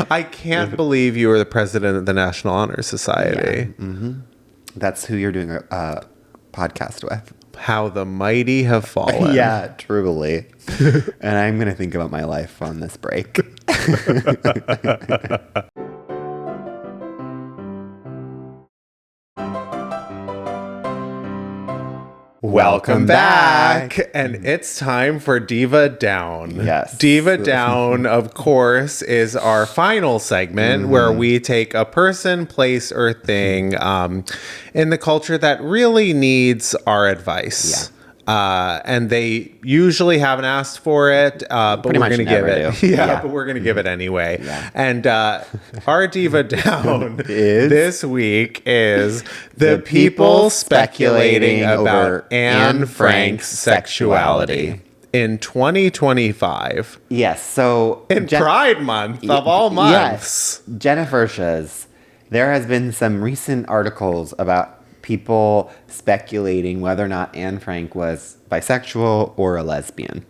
I can't believe you were the president of the National Honor Society. Yeah. That's who you're doing a podcast with. How the mighty have fallen. Yeah, truly. And I'm going to think about my life on this break. Welcome back. And it's time for Diva Down. Yes. Diva Down, of course, is our final segment where we take a person, place, or thing in the culture that really needs our advice. And they usually haven't asked for it, but we're going to give it. But we're going to give it anyway. And our Diva Down this week is the people speculating about Anne Frank's sexuality in 2025. Yes. So in Pride Month of all months. Yes. Jennifer says there has been some recent articles about people speculating whether or not Anne Frank was bisexual or a lesbian.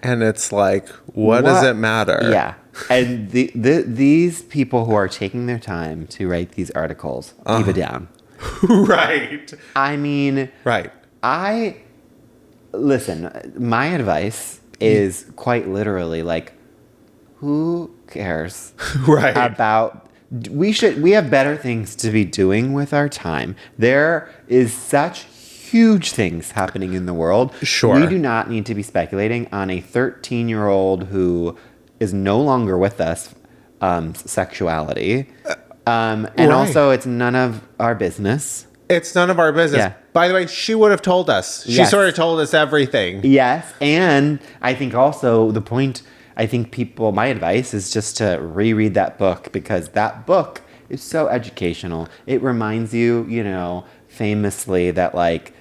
And it's like, what does it matter? Yeah. And these people who are taking their time to write these articles, Diva Down. Right. I mean, listen, my advice is quite literally like, who cares about... We have better things to be doing with our time. There is such huge things happening in the world. Sure. We do not need to be speculating on a 13-year-old who is no longer with us, sexuality. And also, it's none of our business. It's none of our business. Yeah. By the way, she would have told us. She sort of told us everything. Yes. And I think also the point... I think my advice is just to reread that book because that book is so educational. It reminds you, you know, famously that like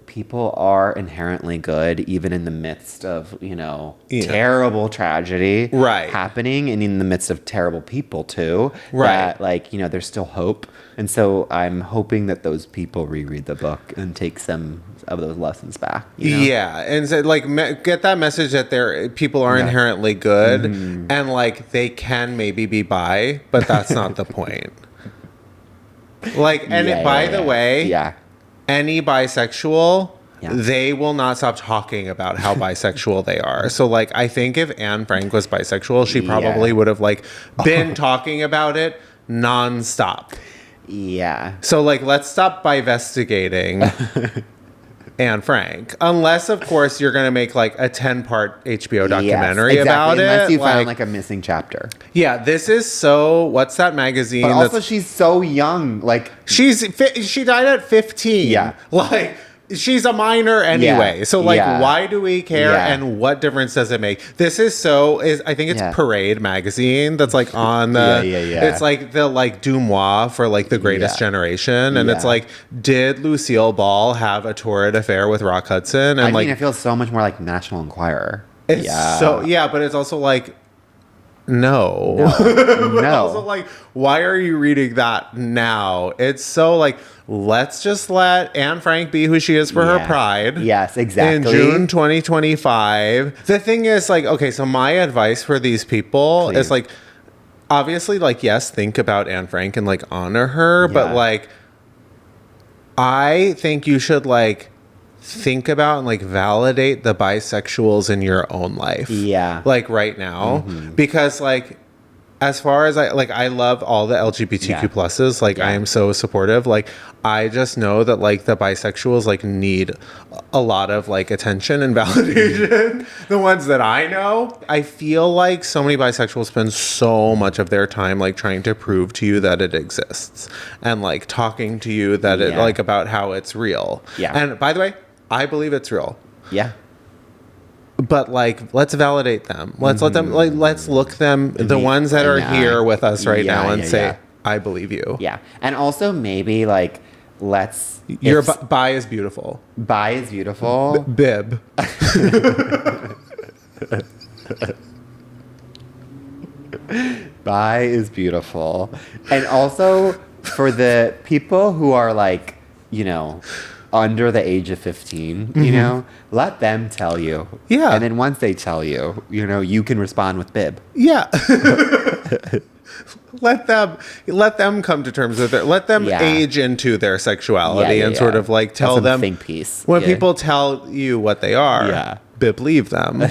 people are inherently good even in the midst of, you know, terrible tragedy happening and in the midst of terrible people too. That like, you know, there's still hope. And so I'm hoping that those people reread the book and take some of those lessons back. You know? Yeah. And so like get that message that people are inherently good and like they can maybe be bi, but that's not the point. Like, and by the way, any bisexual, they will not stop talking about how bisexual they are. So like, I think if Anne Frank was bisexual, she probably would have like been talking about it nonstop. Yeah. So like, let's stop bi-vestigating Anne Frank. Unless, of course, you're going to make like a 10-part HBO documentary about it. Unless you found like a missing chapter. Yeah, this is so... What's that magazine? But also she's so young. Like she died at 15. Yeah. Like... She's a minor anyway. So like why do we care and what difference does it make? This is I think it's Parade magazine that's like on the it's like the like Dumois for like the Greatest Generation and it's like, did Lucille Ball have a torrid affair with Rock Hudson? And I mean it feels so much more like National Enquirer. It's but it's also like no. Also like, why are you reading that now? It's so like, let's just let Anne Frank be who she is for her pride. Yes, exactly. In June 2025. The thing is like, okay, so my advice for these people is like, obviously like, yes, think about Anne Frank and like honor her, but like, I think you should like think about and like validate the bisexuals in your own life. Yeah. Like right now. Because like, as far as I love all the LGBTQ pluses. Like I am so supportive. Like I just know that like the bisexuals like need a lot of like attention and validation. The ones that I know, I feel like so many bisexuals spend so much of their time like trying to prove to you that it exists and like talking to you that it like about how it's real. Yeah. And by the way, I believe it's real. Yeah. But like, let's validate them. Let's let them like, let's look them, the ones that are here with us right now and say, I believe you. Yeah. And also maybe like, let's. Your bi is beautiful. Bi is beautiful. Bib. Bi is beautiful. And also for the people who are like, you know, under the age of 15, you know, let them tell you. Yeah. And then once they tell you, you know, you can respond with bib. Yeah. let them come to terms with it. Let them age into their sexuality and sort of like tell them think piece. When people tell you what they are, BIB-lieve them.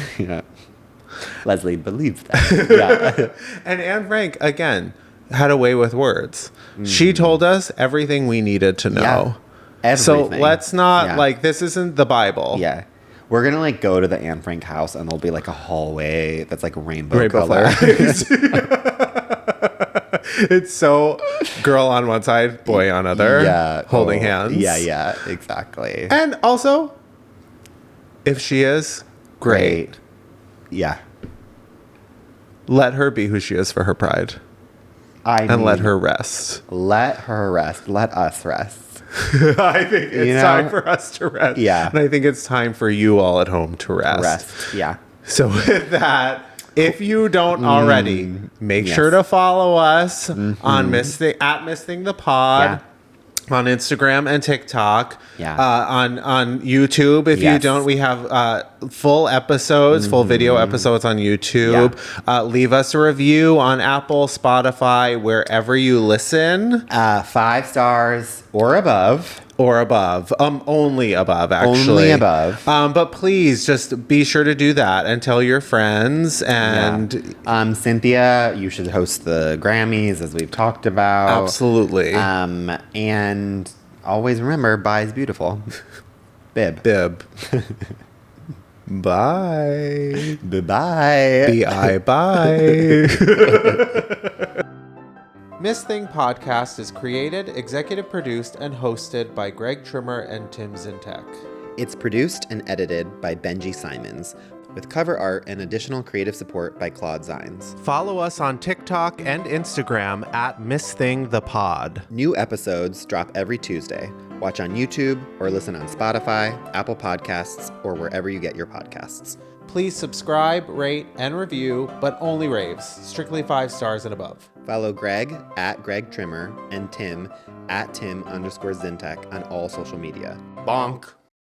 Leslie believes that. And Anne Frank, again, had a way with words. She told us everything we needed to know. Everything. So let's not like, this isn't the Bible. Yeah. We're going to like go to the Anne Frank house and there'll be like a hallway that's like rainbow color. It's so girl on one side, boy on other. Yeah. Holding hands. Yeah, exactly. And also, if she is, great. Yeah. Let her be who she is for her pride. Let her rest. Let her rest. Let us rest. I think it's time for us to rest. Yeah. And I think it's time for you all at home to rest. Yeah. So with that, if you don't already, make sure to follow us on Miss Thing the Pod. On Instagram and TikTok. On YouTube. If you don't, we have full episodes, full video episodes on YouTube. Leave us a review on Apple, Spotify, wherever you listen. 5 stars or above. Or above. Only above, actually. Only above. But please just be sure to do that and tell your friends. And Cynthia, you should host the Grammys, as we've talked about. Absolutely. And always remember, bi is beautiful. Bib. Bye. Bye-bye. B-I-bye. Miss Thing Podcast is created, executive produced, and hosted by Greg Trimmer and Tim Zintek. It's produced and edited by Benji Simons, with cover art and additional creative support by Claude Zines. Follow us on TikTok and Instagram at Miss Thing the Pod. New episodes drop every Tuesday. Watch on YouTube or listen on Spotify, Apple Podcasts, or wherever you get your podcasts. Please subscribe, rate, and review, but only raves. Strictly 5 stars and above. Follow Greg at Greg Trimmer and Tim at Tim_Zintek on all social media. BONK.